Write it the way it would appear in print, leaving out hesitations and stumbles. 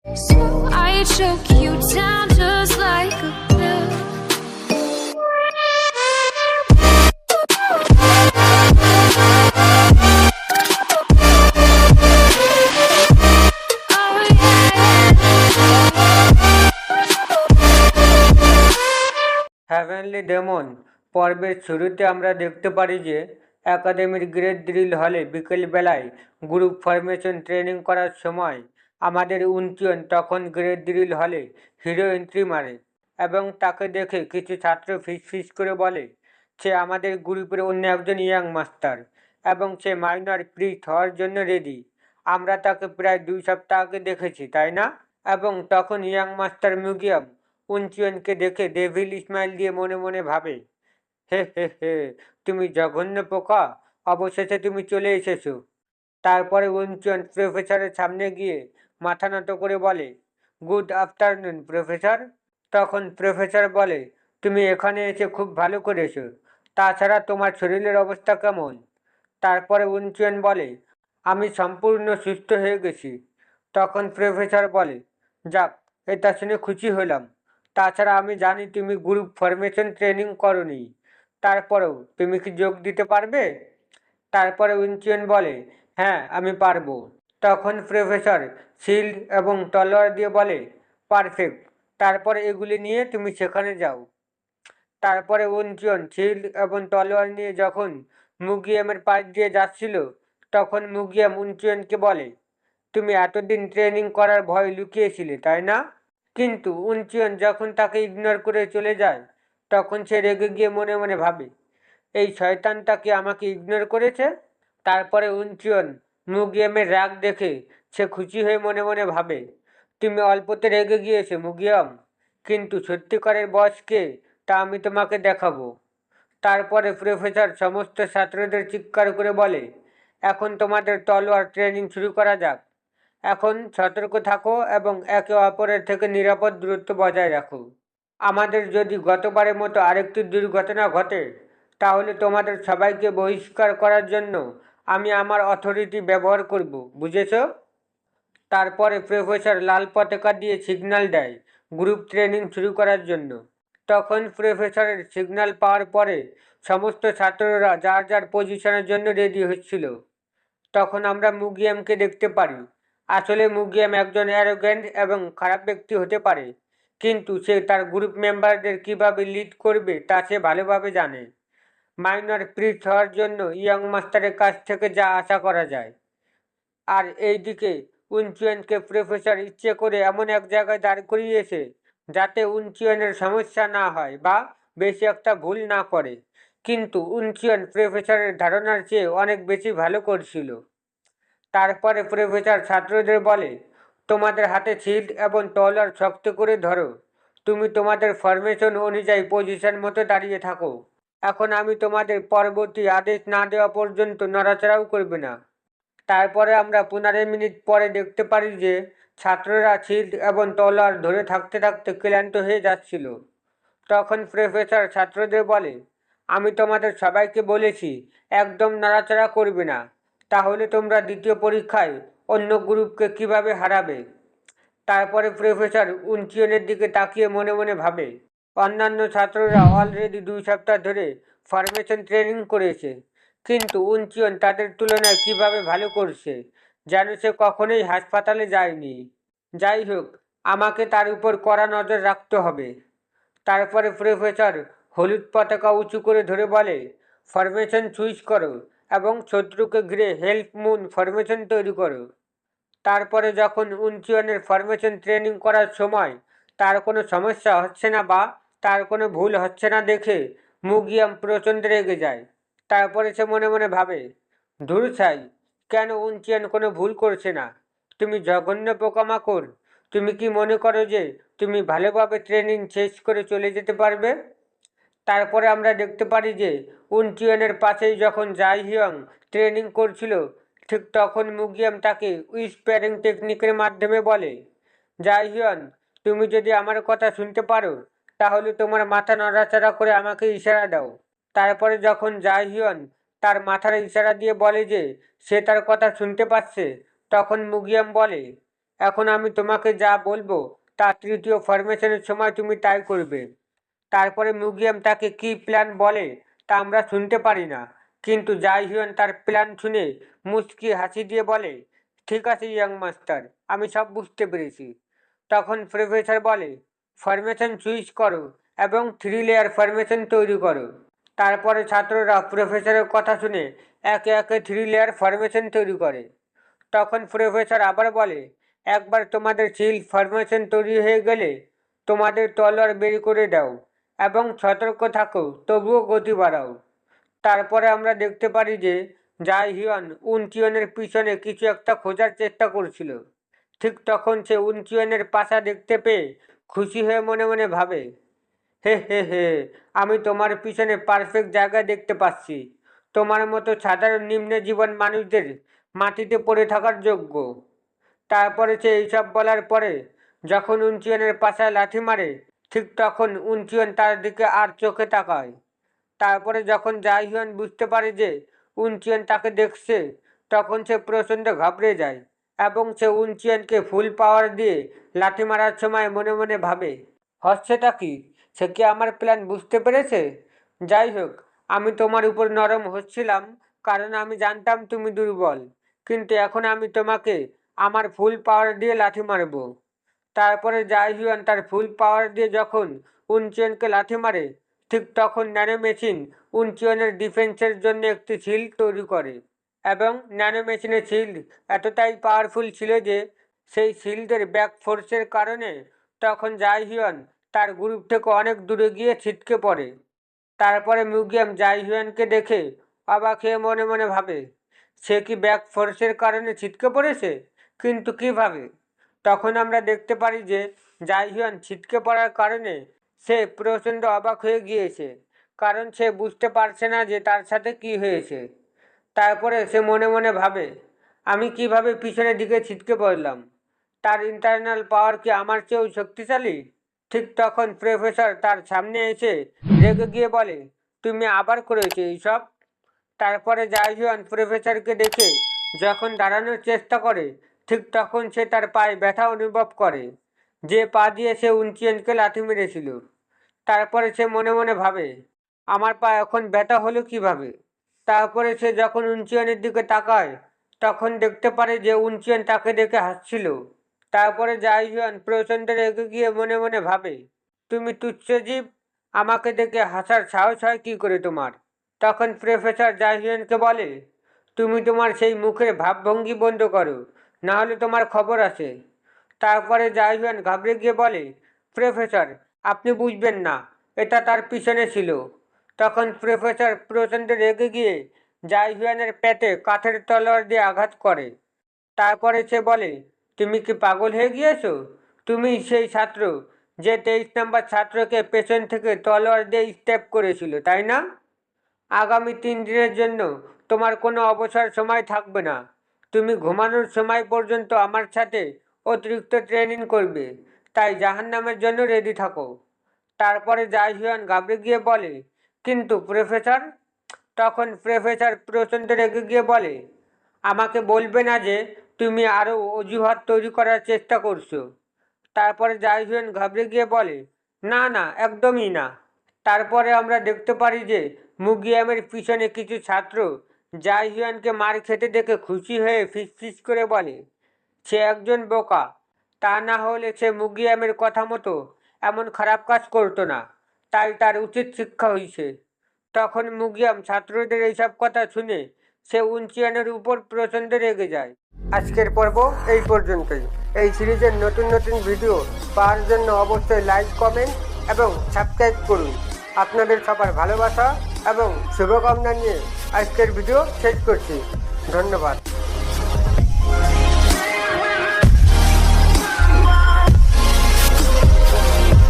So I choke you down just like a pill. Oh heavenly demon পর্বের শুরুতে আমরা দেখতে পারি যে একাডেমির গ্রেড ড্রিল হলে বিকেলবেলায় গ্রুপ ফরমেশন ট্রেনিং করার সময় আমাদের উনচিয়ন তখন গ্রেড ড্রিল হলে হিরো এন্ট্রি মারে এবং তাকে দেখে কিছু ছাত্র ফিস করে বলে সে আমাদের গ্রুপের অন্য একজন ইয়াং মাস্টার এবং সে মাইনর প্রিস্ট হওয়ার জন্য রেডি। আমরা তাকে প্রায় 2 সপ্তাহ আগে দেখেছি, তাই না? এবং তখন ইয়াং মাস্টার মিউজিয়াম উনচিয়নকে দেখে ডেভিল স্মাইল দিয়ে মনে মনে ভাবে, হে হে হে, তুমি জঘন্য পোকা, অবশেষে তুমি চলে এসেছো। তারপরে উনচিয়ন প্রফেসরের সামনে গিয়ে মাথা নত করে বলে, গুড আফটারনুন প্রফেসর। তখন প্রফেসর বলে, তুমি এখানে এসে খুব ভালো করেছো, তাছাড়া তোমার শরীরের অবস্থা কেমন? তারপরে উনচিয়ন বলে, আমি সম্পূর্ণ সুস্থ হয়ে গেছি। তখন প্রফেসর বলে, যাক, এটা শুনে খুশি হলাম। তাছাড়া আমি জানি তুমি গ্রুপ ফরমেশন ট্রেনিং করনি, তারপরেও তুমি কি যোগ দিতে পারবে? তারপরে উনচিয়ন বলে, হ্যাঁ আমি পারবো। তখন প্রফেসর শিল্ড এবং তলোয়ার দিয়ে বলে, পারফেক্ট, তারপরে এগুলি নিয়ে তুমি সেখানে যাও। তারপরে উনচিয়ন শিল্ড এবং তলোয়ার নিয়ে যখন মুগিয়ামের পাশ দিয়ে যাচ্ছিল, তখন মুগিয়াম উনচিয়নকে বলে, তুমি এতদিন ট্রেনিং করার ভয় লুকিয়েছিলে, তাই না? কিন্তু উনচিয়ন যখন তাকে ইগনোর করে চলে যায়, তখন সে রেগে গিয়ে মনে মনে ভাবে, এই শয়তানটা কি আমাকে ইগনোর করেছে? তারপরে উনচিয়ন মুগিয়ামের রাগ দেখে সে খুশি হয়ে মনে মনে ভাবে, তুমি অল্পতে রেগে গিয়েছো মুগিয়াম, কিন্তু সত্যিকারের বস কে তা আমি তোমাকে দেখাবো। তারপরে প্রফেসর সমস্ত ছাত্রদের চিৎকার করে বলে, এখন তোমাদের তলোয়ার ট্রেনিং শুরু করা যাক। এখন সতর্ক থাকো এবং একে অপরের থেকে নিরাপদ দূরত্ব বজায় রাখো। আমাদের যদি গতবারের মতো আরেকটি দুর্ঘটনা ঘটে, তাহলে তোমাদের সবাইকে বহিষ্কার করার জন্য আমি আমার অথরিটি ব্যবহার করব, বুঝেছো? তারপরে প্রফেসর লাল পতাকা দিয়ে সিগন্যাল দেয় গ্রুপ ট্রেনিং শুরু করার জন্য। তখন প্রফেসরের সিগন্যাল পাওয়ার পরে সমস্ত ছাত্ররা যার যার পজিশনের জন্য রেডি হচ্ছিল। তখন আমরা মুগিয়ামকে দেখতে পারি। আসলে মুগিয়াম একজন অ্যারোগ্যান্ট এবং খারাপ ব্যক্তি হতে পারে, কিন্তু সে তার গ্রুপ মেম্বারদের কিভাবে লিড করবে তা সে ভালোভাবে জানে। মাইনর প্রিস্ট হওয়ার জন্য ইয়ং মাস্টারের কাছ থেকে যা আশা করা যায়। আর এইদিকে উনচিয়নকে প্রফেসর ইচ্ছে করে এমন এক জায়গায় দাঁড় করিয়েছে যাতে উনচিয়নের সমস্যা না হয় বা বেশি একটা ভুল না করে, কিন্তু উনচিয়ন প্রফেসরের ধারণার চেয়ে অনেক বেশি ভালো করছিল। তারপরে প্রফেসর ছাত্রদের বলে, তোমাদের হাতে শিল্ড এবং তলোয়ার শক্ত করে ধরো। তুমি তোমাদের ফরমেশন অনুযায়ী পজিশন মতো দাঁড়িয়ে থাকো। এখন আমি তোমাদের পরবর্তী আদেশ না দেওয়া পর্যন্ত নড়াচড়াও করবে না। তারপরে আমরা 15 মিনিট পরে দেখতে পারি যে ছাত্ররা শিল্ড এবং তলোয়ার ধরে থাকতে থাকতে ক্লান্ত হয়ে যাচ্ছিল। তখন প্রফেসর ছাত্রদের বলে, আমি তোমাদের সবাইকে বলেছি একদম নাড়াচাড়া করবে না, তাহলে তোমরা দ্বিতীয় পরীক্ষায় অন্য গ্রুপকে কিভাবে হারাবে? তারপরে প্রফেসর উনচিয়নের দিকে তাকিয়ে মনে মনে ভাবে, অন্যান্য ছাত্ররা অলরেডি 2 সপ্তাহ ধরে ফরমেশন ট্রেনিং করেছে, কিন্তু উনচিয়ন তাদের তুলনায় কিভাবে ভালো করছে, যেন সে কখনোই হাসপাতালে যায়নি। যাই হোক, আমাকে তার উপর কড়া নজর রাখতে হবে। তারপরে প্রফেসর হলুদ পতাকা উঁচু করে ধরে বলে, ফরমেশন চুজ করো এবং শত্রুকে ঘিরে হেল্প মুন ফরমেশন তৈরি করো। তারপরে যখন উনচিয়নের ফরমেশন ট্রেনিং করার সময় তার কোনো সমস্যা হচ্ছে না বা তার কোনো ভুল হচ্ছে না দেখে মুগিয়াম প্রচণ্ড রেগে যায়। তারপরে সে মনে মনে ভাবে, ধুর ছাই, কেন উনচিয়ন কোনো ভুল করছে না? তুমি জঘন্য পোকামাকড়, তুমি কি মনে করো যে তুমি ভালোভাবে ট্রেনিং শেষ করে চলে যেতে পারবে? তারপরে আমরা দেখতে পারি যে উনচিয়নের পাশেই যখন জাইহিয়ং ট্রেনিং করছিল, ঠিক তখন মুগিয়াম তাকে উইসপ্যারিং টেকনিকের মাধ্যমে বলে, জাইহিয়ন, তুমি যদি আমার কথা শুনতে পারো তাহলে তোমার মাথা নড়াচড়া করে আমাকে ইশারা দাও। তারপরে যখন জাইহিয়ন তার মাথার ইশারা দিয়ে বলে যে সে তার কথা শুনতে পাচ্ছে, তখন মুগিয়াম বলে, এখন আমি তোমাকে যা বলবো তা তৃতীয় ফরমেশনের সময় তুমি তাই করবে। তারপরে মুগিয়াম তাকে কি প্ল্যান বলে তা আমরা শুনতে পারি না, কিন্তু যাই হিউয়ান তার প্ল্যান শুনে মুচকি হাসি দিয়ে বলে, ঠিক আছে ইয়াং মাস্টার, আমি সব বুঝতে পেরেছি। তখন প্রফেসর বলে, ফরমেশন সুইচ করো এবং 3 লেয়ার ফরমেশন তৈরি করো। তারপরে ছাত্ররা প্রফেসরের কথা শুনে একে একে 3 লেয়ার ফরমেশন তৈরি করে। তখন প্রফেসর আবার বলে, একবার তোমাদের শিল্ড ফরমেশন তৈরি হয়ে গেলে তোমাদের তলোয়ার বের করে দাও এবং সতর্ক থাকো, তবুও গতি বাড়াও। তারপরে আমরা দেখতে পারি যে যাই হিউয়ান উনচিয়নের পিছনে কিছু একটা খোঁজার চেষ্টা করছিল। ঠিক তখন সে উনচিয়নের পাশা দেখতে পেয়ে খুশি হয়ে মনে মনে ভাবে, হে হে হে, আমি তোমার পিছনে পারফেক্ট জায়গা দেখতে পাচ্ছি। তোমার মতো সাধারণ নিম্ন জীবন মানুষদের মাটিতে পড়ে থাকার যোগ্য। তারপরে সে এইসব বলার পরে যখন উনচিয়নের পাশায় লাথি মারে, ঠিক তখন উনচিয়ন তার দিকে আর চোখে তাকায়। তারপরে যখন যাই হিউয়ান বুঝতে পারে যে উনচিয়ন তাকে দেখছে, তখন সে প্রচণ্ড ঘাবড়ে যায় এবং সে উনচিয়নকে ফুল পাওয়ার দিয়ে লাথি মারার সময় মনে মনে ভাবে, হচ্ছেটা কি, সে কি আমার প্ল্যান বুঝতে পেরেছে? যাই হোক, আমি তোমার উপর নরম হচ্ছিলাম কারণ আমি জানতাম তুমি দুর্বল, কিন্তু এখন আমি তোমাকে আমার ফুল পাওয়ার দিয়ে লাথি মারব। তারপরে যাই হিউয়ান তার ফুল পাওয়ার দিয়ে যখন উনচিয়নকে লাথি মারে, ঠিক তখন ন্যানো মেশিন উনচিয়নের ডিফেন্সের জন্য একটি শিল্ড তৈরি করে এবং ন্যানো মেশিনের শিল্ড এতটাই পাওয়ারফুল ছিল যে সেই শিল্ডের ব্যাক ফোর্সের কারণে তখন যাই হিউয়ান তার গ্রুপ থেকে অনেক দূরে গিয়ে ছিটকে পড়ে। তারপরে মিউজিয়াম যাই হিউয়ানকে দেখে অবাক হয়ে মনে মনে ভাবে, সে কি ব্যাক ফোর্সের কারণে ছিটকে পড়েছে, কিন্তু কিভাবে? তখন আমরা দেখতে পারি যে যাই হিউয়ান ছিটকে পড়ার কারণে সে প্রচণ্ড অবাক হয়ে গিয়েছে, কারণ সে বুঝতে পারছে না যে তার সাথে কি হয়েছে। তারপরে সে মনে মনে ভাবে, আমি কিভাবে পিছনের দিকে ছিটকে পড়লাম? তার ইন্টারনাল পাওয়ার কি আমার চেয়েও শক্তিশালী? ঠিক তখন প্রফেসর তার সামনে এসে রেগে গিয়ে বলে, তুমি আবার করেছো এইসব? তারপরে যাই হিউয়ান প্রফেসরকে দেখে যখন দাঁড়ানোর চেষ্টা করে, ঠিক তখন সে তার পায়ে ব্যথা অনুভব করে, যে পা দিয়ে সে উনচিয়নকে লাথি মেরেছিল। তারপরে সে মনে মনে ভাবে, আমার পা এখন ব্যথা হলো কিভাবে? তারপরে সে যখন উনচিয়নের দিকে তাকায়, তখন দেখতে পারে যে উনচিয়ন তাকে দেখে হাসছিল। তারপরে যাই হিউয়ান প্রচণ্ড রেগে গিয়ে মনে মনে ভাবে, তুমি তুচ্ছ জীব, আমাকে দেখে হাসার সাহস হয় কী করে তোমার? তখন প্রফেসর যাই হিউয়ানকে বলে, তুমি তোমার সেই মুখের ভাবভঙ্গি বন্ধ করো, না হলে তোমার খবর আছে। তারপরে যাই হিউয়ান ঘাবড়ে গিয়ে বলে, প্রফেসর, আপনি বুঝবেন না, এটা তার পিছনে ছিল। তখন প্রফেসর প্রচণ্ড রেগে গিয়ে যাই হিউয়ানের পেটে কাঠের তলোয়ার দিয়ে আঘাত করে। তারপরে সে বলে, তুমি কি পাগল হয়ে গিয়েছো? তুমি সেই ছাত্র যে 23 নম্বর ছাত্রকে পেছন থেকে তলোয়ার দিয়ে স্টেপ করেছিল, তাই না? আগামী 3 দিনের জন্য তোমার কোনো অবসর সময় থাকবে না। তুমি ঘুমানোর সময় পর্যন্ত আমার সাথে অতিরিক্ত ট্রেনিং করবে, তাই জাহান্নামের জন্য রেডি থাকো। তারপরে যাই হিউয়ান ঘাবড়ে গিয়ে বলে, কিন্তু প্রফেসর? তখন প্রফেসর প্রচণ্ড রেগে গিয়ে বলে, আমাকে বলবে না যে তুমি আরও অজুহাত তৈরি করার চেষ্টা করছো? তারপরে যাই হিউয়ান ঘাবড়ে গিয়ে বলে, না না, একদমই না। তারপরে আমরা দেখতে পারি যে মুগিয়ামের পিছনে কিছু ছাত্র যাই হিউয়ানকে মার খেতে দেখে খুশি হয়ে ফিসফিস করে বলে, সে একজন বোকা, তা না হলে সে মুগিয়ামের কথা মতো এমন খারাপ কাজ করতো না, তাই তার উচিত শিক্ষা হয়েছে। তখন মুগিয়াম ছাত্রদের এইসব কথা শুনে সে উনচিয়ানের উপর প্রচণ্ড রেগে যায়। আজকের পর্ব এই পর্যন্তই। এই সিরিজের নতুন নতুন ভিডিও পাওয়ার জন্য অবশ্যই লাইক, কমেন্ট এবং সাবস্ক্রাইব করুন। আপনাদের সবার ভালোবাসা এবং শুভকামনা নিয়ে আজকের ভিডিও শেষ করছি। ধন্যবাদ।